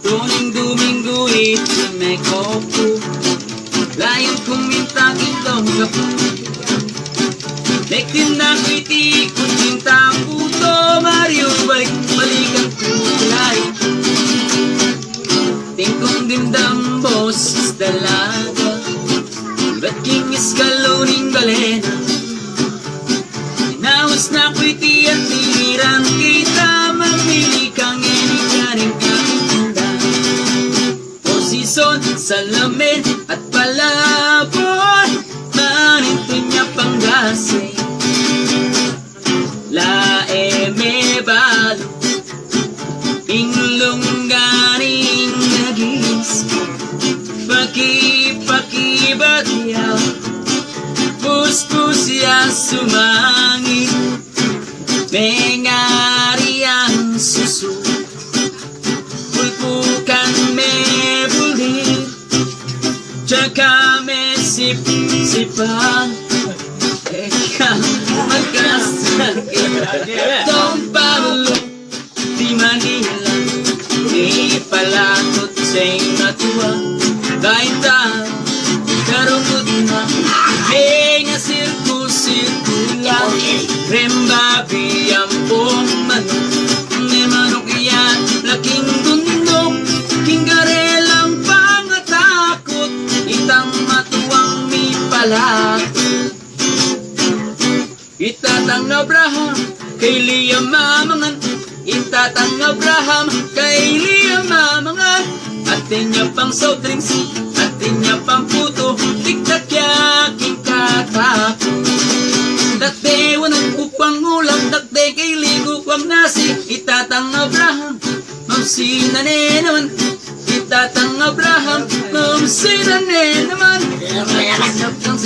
Tuning dumingguit sa may kopo, layon kumintang itong kapo. Nekin na kwiti kuncintang puto, Mario balik-balikan kulay. Tingkong dimdam boses dalaga, ba't kingis kaluning balena. Inawas na kwiti at tinirang kita, mamili kang inikaring kakinda. Posisyon, salamin at palabon, maninto niya panggase. La me balo, inglungganing nagis, paki-paki-batiyaw, pus-pus ya sumangit, mengari ang susu, pulpukan me bulit, tsaka me sip-sipan. Eka magkasal itong Pablo di Manila, di palatot sa'y natuwa, kahit tayo karungod na, nga sirku-sirkula, rembabi ang pong manok, may manok yan, laking tundok, kinggarelang pangatakot, itang matuwang mi palakot. Itatang Abraham kay Leah mamangan, itatang Abraham kay Leah mamangan. Atin niya pang soft drinks, atin niya pang puto, tiktak yaking katako. Dakte wanang upang ulam, dakte kay ligo kwang nasi. Itatang Abraham, mamsinane naman. Itatang Abraham, mamsinane naman. Hanap ng